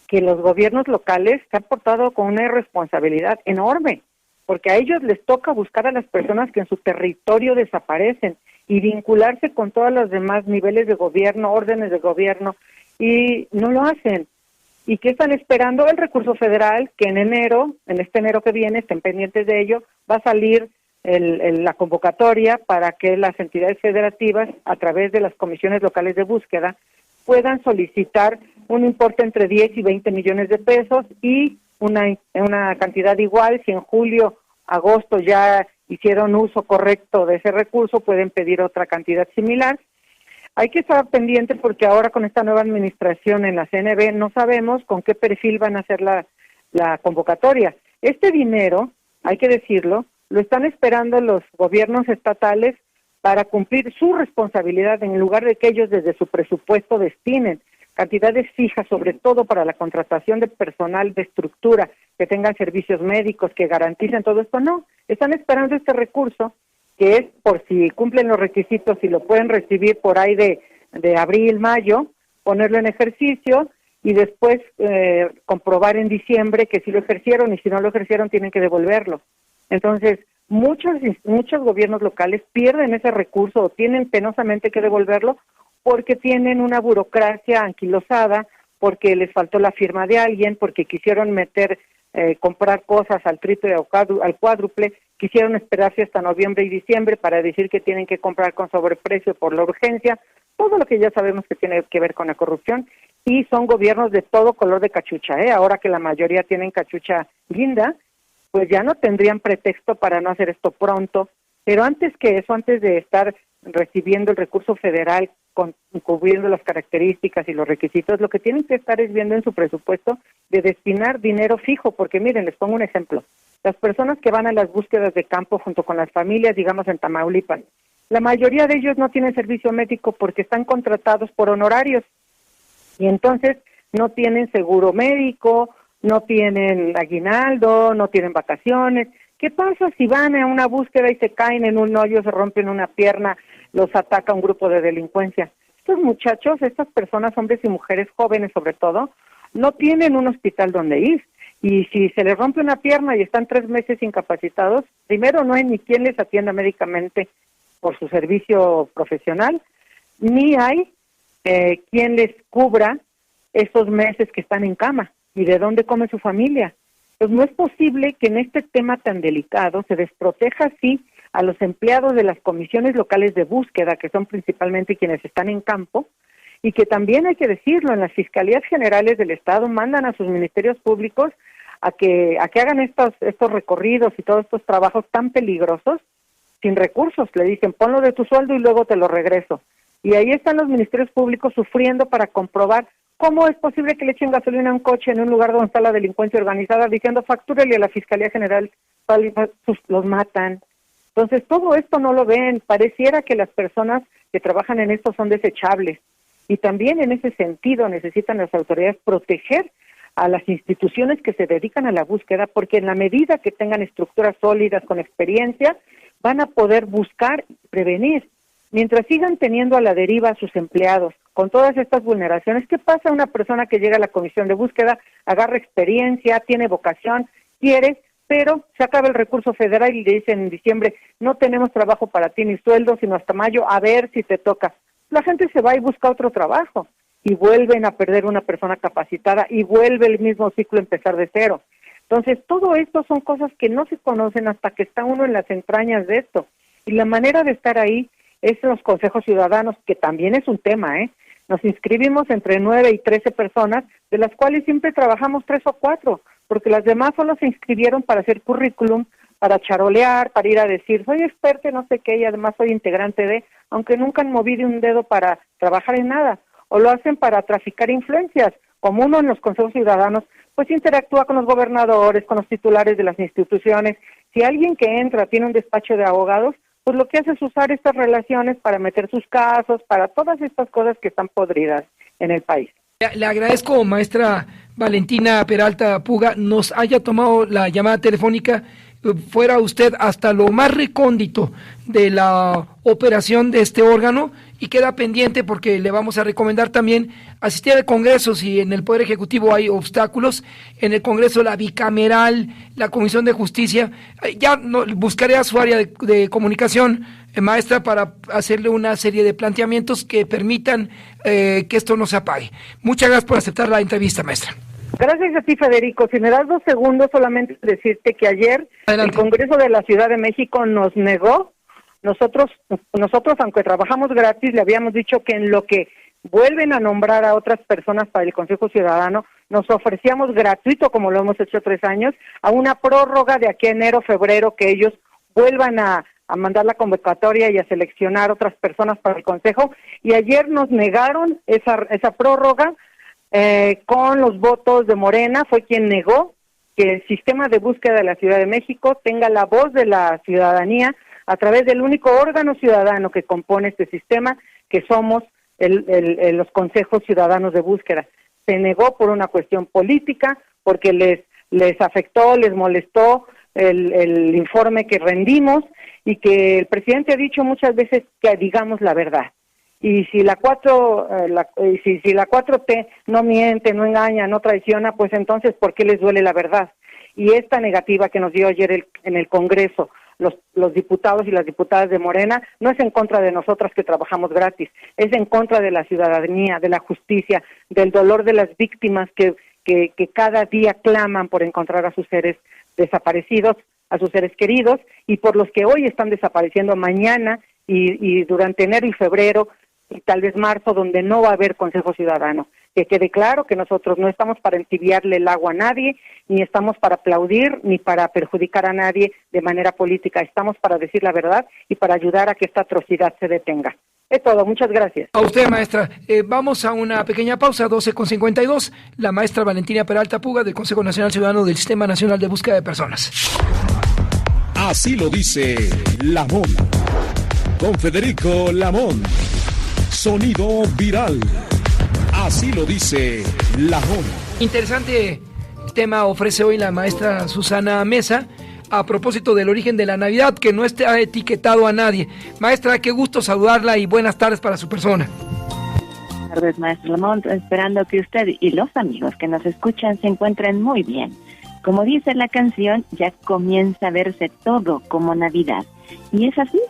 que los gobiernos locales se han portado con una irresponsabilidad enorme, porque a ellos les toca buscar a las personas que en su territorio desaparecen y vincularse con todos los demás niveles de gobierno, órdenes de gobierno, y no lo hacen. ¿Y qué están esperando? El recurso federal, que en este enero que viene, estén pendientes de ello, va a salir la convocatoria para que las entidades federativas, a través de las comisiones locales de búsqueda, puedan solicitar un importe entre 10 y 20 millones de pesos y una cantidad igual. Si en julio, agosto ya hicieron uso correcto de ese recurso, pueden pedir otra cantidad similar. Hay que estar pendiente porque ahora con esta nueva administración en la CNB no sabemos con qué perfil van a hacer la convocatoria. Este dinero, hay que decirlo, lo están esperando los gobiernos estatales para cumplir su responsabilidad en lugar de que ellos desde su presupuesto destinen. cantidades fijas, sobre todo para la contratación de personal de estructura, que tengan servicios médicos, que garanticen todo esto. No, están esperando este recurso, que es por si cumplen los requisitos y lo pueden recibir por ahí de abril, mayo, ponerlo en ejercicio y después comprobar en diciembre que sí lo ejercieron, y si no lo ejercieron tienen que devolverlo. Entonces, muchos gobiernos locales pierden ese recurso o tienen penosamente que devolverlo porque tienen una burocracia anquilosada, porque les faltó la firma de alguien, porque quisieron comprar cosas al triple o al cuádruple, quisieron esperarse hasta noviembre y diciembre para decir que tienen que comprar con sobreprecio por la urgencia, todo lo que ya sabemos que tiene que ver con la corrupción, y son gobiernos de todo color de cachucha, ahora que la mayoría tienen cachucha guinda, pues ya no tendrían pretexto para no hacer esto pronto, pero antes que eso, antes de estar recibiendo el recurso federal, cubriendo las características y los requisitos, lo que tienen que estar es viendo en su presupuesto de destinar dinero fijo, porque miren, les pongo un ejemplo. Las personas que van a las búsquedas de campo junto con las familias, digamos en Tamaulipas, la mayoría de ellos no tienen servicio médico porque están contratados por honorarios y entonces no tienen seguro médico, no tienen aguinaldo, no tienen vacaciones. ¿Qué pasa si van a una búsqueda y se caen en un hoyo, se rompen una pierna, los ataca un grupo de delincuencia? Estos muchachos, estas personas, hombres y mujeres jóvenes sobre todo, no tienen un hospital donde ir. Y si se les rompe una pierna y están 3 meses incapacitados, primero no hay ni quien les atienda médicamente por su servicio profesional, ni hay quien les cubra esos meses que están en cama. ¿Y de dónde come su familia? Pues no es posible que en este tema tan delicado se desproteja así a los empleados de las comisiones locales de búsqueda, que son principalmente quienes están en campo, y que también hay que decirlo, en las fiscalías generales del Estado mandan a sus ministerios públicos a que hagan estos recorridos y todos estos trabajos tan peligrosos sin recursos. Le dicen, ponlo de tu sueldo y luego te lo regreso. Y ahí están los ministerios públicos sufriendo para comprobar cómo es posible que le echen gasolina a un coche en un lugar donde está la delincuencia organizada, diciendo factúrele a la Fiscalía General, los matan. Entonces, todo esto no lo ven. Pareciera que las personas que trabajan en esto son desechables. Y también en ese sentido necesitan las autoridades proteger a las instituciones que se dedican a la búsqueda, porque en la medida que tengan estructuras sólidas con experiencia, van a poder buscar y prevenir. Mientras sigan teniendo a la deriva a sus empleados con todas estas vulneraciones, ¿qué pasa a una persona que llega a la comisión de búsqueda, agarra experiencia, tiene vocación, quiere, pero se acaba el recurso federal y le dicen en diciembre, no tenemos trabajo para ti ni sueldo, sino hasta mayo, a ver si te toca? La gente se va y busca otro trabajo y vuelven a perder una persona capacitada y vuelve el mismo ciclo a empezar de cero. Entonces, todo esto son cosas que no se conocen hasta que está uno en las entrañas de esto. Y la manera de estar ahí es los consejos ciudadanos, que también es un tema, Nos inscribimos entre 9 y 13 personas, de las cuales siempre trabajamos 3 o 4, porque las demás solo se inscribieron para hacer currículum, para charolear, para ir a decir, soy experta en no sé qué y además soy integrante de, aunque nunca han movido un dedo para trabajar en nada, o lo hacen para traficar influencias, como uno en los consejos ciudadanos, pues interactúa con los gobernadores, con los titulares de las instituciones. Si alguien que entra tiene un despacho de abogados, pues lo que hace es usar estas relaciones para meter sus casos, para todas estas cosas que están podridas en el país. Le agradezco, maestra Valentina Peralta Puga, nos haya tomado la llamada telefónica. Fuera usted hasta lo más recóndito de la operación de este órgano y queda pendiente porque le vamos a recomendar también asistir al Congreso si en el Poder Ejecutivo hay obstáculos, en el Congreso la bicameral, la Comisión de Justicia, buscaré a su área de comunicación, maestra, para hacerle una serie de planteamientos que permitan que esto no se apague. Muchas gracias por aceptar la entrevista, maestra. Gracias a ti, Federico. Si me das 2 segundos, solamente decirte que ayer Adelante. El Congreso de la Ciudad de México nos negó. Nosotros, aunque trabajamos gratis, le habíamos dicho que en lo que vuelven a nombrar a otras personas para el Consejo Ciudadano, nos ofrecíamos gratuito, como lo hemos hecho 3 años, a una prórroga de aquí a enero, febrero, que ellos vuelvan a mandar la convocatoria y a seleccionar otras personas para el Consejo. Y ayer nos negaron esa prórroga. Con los votos de Morena, fue quien negó que el sistema de búsqueda de la Ciudad de México tenga la voz de la ciudadanía a través del único órgano ciudadano que compone este sistema, que somos los consejos ciudadanos de búsqueda. Se negó por una cuestión política, porque les afectó, les molestó el informe que rendimos, y que el presidente ha dicho muchas veces que digamos la verdad. Y si la 4T no miente, no engaña, no traiciona, pues entonces ¿por qué les duele la verdad? Y esta negativa que nos dio ayer en el Congreso los diputados y las diputadas de Morena no es en contra de nosotras que trabajamos gratis, es en contra de la ciudadanía, de la justicia, del dolor de las víctimas que cada día claman por encontrar a sus seres desaparecidos, a sus seres queridos, y por los que hoy están desapareciendo mañana y durante enero y febrero, y tal vez marzo, donde no va a haber Consejo Ciudadano. Que quede claro que nosotros no estamos para entibiarle el agua a nadie, ni estamos para aplaudir, ni para perjudicar a nadie de manera política. Estamos para decir la verdad y para ayudar a que esta atrocidad se detenga. Es todo, muchas gracias. A usted, maestra. Vamos a una pequeña pausa, 12:52. La maestra Valentina Peralta Puga, del Consejo Nacional Ciudadano del Sistema Nacional de Búsqueda de Personas. Así lo dice Lamón. Con Federico Lamón. Sonido viral. Así lo dice Lamón. Interesante tema ofrece hoy la maestra Susana Mesa a propósito del origen de la Navidad, que no está etiquetado a nadie. Maestra, qué gusto saludarla y buenas tardes para su persona. Buenas tardes, maestro Lamont, esperando que usted y los amigos que nos escuchan se encuentren muy bien. Como dice la canción, ya comienza a verse todo como Navidad. Y es así,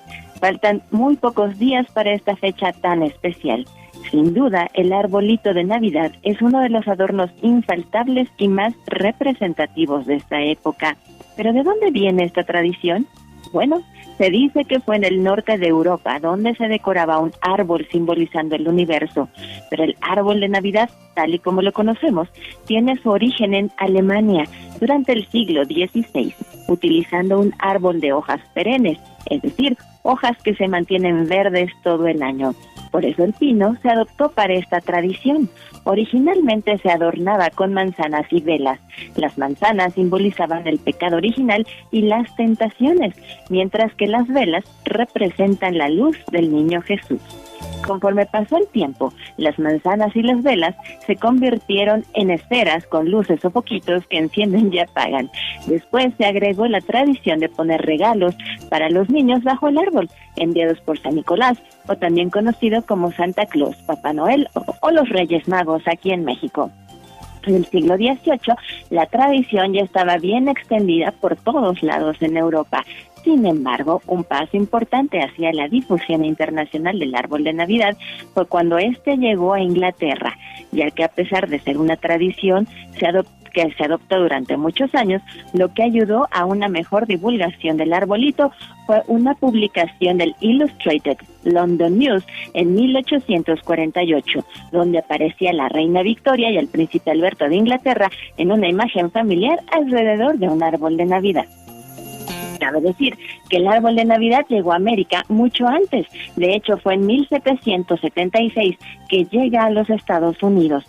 faltan muy pocos días para esta fecha tan especial. Sin duda, el arbolito de Navidad es uno de los adornos infaltables y más representativos de esta época. ¿Pero de dónde viene esta tradición? Bueno, se dice que fue en el norte de Europa, donde se decoraba un árbol simbolizando el universo. Pero el árbol de Navidad, tal y como lo conocemos, tiene su origen en Alemania, durante el siglo XVI, utilizando un árbol de hojas perennes, es decir, hojas que se mantienen verdes todo el año. Por eso el pino se adoptó para esta tradición. Originalmente se adornaba con manzanas y velas. Las manzanas simbolizaban el pecado original y las tentaciones, mientras que las velas representan la luz del niño Jesús. Conforme pasó el tiempo, las manzanas y las velas se convirtieron en esferas con luces o foquitos que encienden y apagan. Después se agregó la tradición de poner regalos para los niños bajo el árbol, enviados por San Nicolás, o también conocido como Santa Claus, Papá Noel o los Reyes Magos aquí en México. En el siglo XVIII, la tradición ya estaba bien extendida por todos lados en Europa. Sin embargo, un paso importante hacia la difusión internacional del árbol de Navidad fue cuando este llegó a Inglaterra, ya que a pesar de ser una tradición que se adoptó durante muchos años, lo que ayudó a una mejor divulgación del arbolito fue una publicación del Illustrated London News en 1848, donde aparecía la reina Victoria y el príncipe Alberto de Inglaterra en una imagen familiar alrededor de un árbol de Navidad. Cabe decir que el árbol de Navidad llegó a América mucho antes. De hecho, fue en 1776 que llega a los Estados Unidos.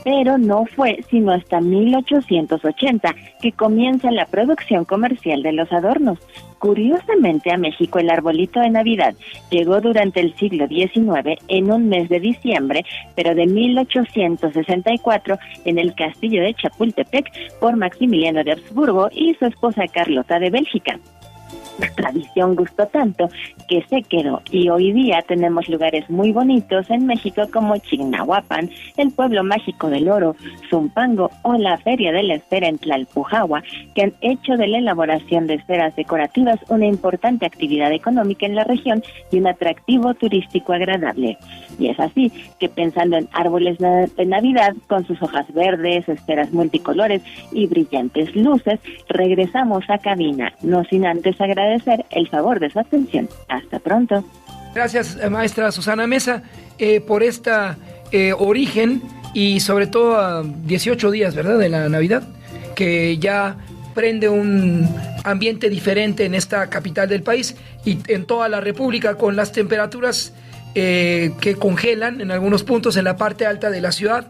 Pero no fue sino hasta 1880 que comienza la producción comercial de los adornos. Curiosamente, a México el arbolito de Navidad llegó durante el siglo XIX en un mes de diciembre, pero de 1864 en el castillo de Chapultepec por Maximiliano de Habsburgo y su esposa Carlota de Bélgica. La tradición gustó tanto que se quedó y hoy día tenemos lugares muy bonitos en México como Chignahuapan, el pueblo mágico del oro, Zumpango o la Feria de la Esfera en Tlalpujahua, que han hecho de la elaboración de esferas decorativas una importante actividad económica en la región y un atractivo turístico agradable. Y es así que pensando en árboles de Navidad con sus hojas verdes, esferas multicolores y brillantes luces, regresamos a cabina, no sin antes agradecer el favor de su atención. Hasta pronto. Gracias, maestra Susana Mesa, por esta origen y sobre todo a 18 días, ¿verdad?, de la Navidad, que ya prende un ambiente diferente en esta capital del país y en toda la República, con las temperaturas que congelan en algunos puntos en la parte alta de la ciudad,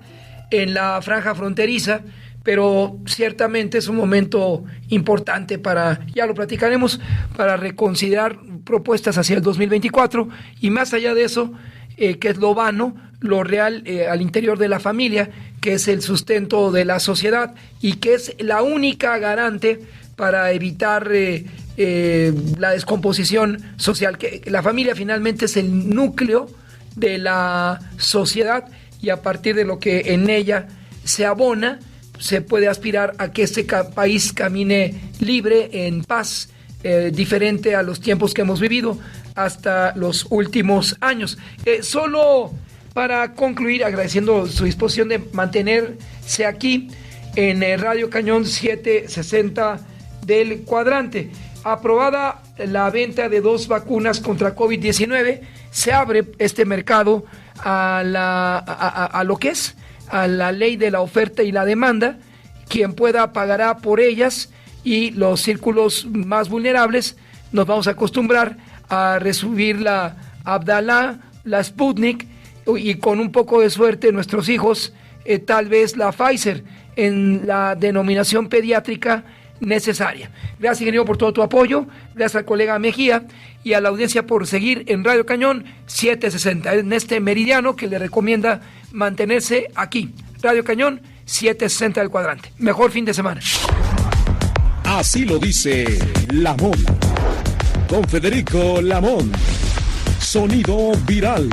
en la franja fronteriza, pero ciertamente es un momento importante para, ya lo platicaremos, para reconsiderar propuestas hacia el 2024 y más allá de eso, que es lo vano, lo real al interior de la familia, que es el sustento de la sociedad y que es la única garante para evitar la descomposición social. Que la familia finalmente es el núcleo de la sociedad y a partir de lo que en ella se abona, se puede aspirar a que este país camine libre, en paz, diferente a los tiempos que hemos vivido hasta los últimos años. Solo para concluir, agradeciendo su disposición de mantenerse aquí en Radio Cañón 760 del Cuadrante. Aprobada la venta de 2 vacunas contra COVID-19, se abre este mercado a lo que es a la ley de la oferta y la demanda. Quien pueda pagará por ellas y los círculos más vulnerables nos vamos a acostumbrar a recibir la Abdala, la Sputnik y con un poco de suerte nuestros hijos tal vez la Pfizer en la denominación pediátrica necesaria. Gracias, ingeniero, por todo tu apoyo. Gracias al colega Mejía y a la audiencia por seguir en Radio Cañón 760, en este meridiano que le recomienda mantenerse aquí. Radio Cañón 760 del Cuadrante. Mejor fin de semana. Así lo dice Lamón. Con Federico Lamón. Sonido viral.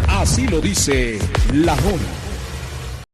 Así lo dice Lamón.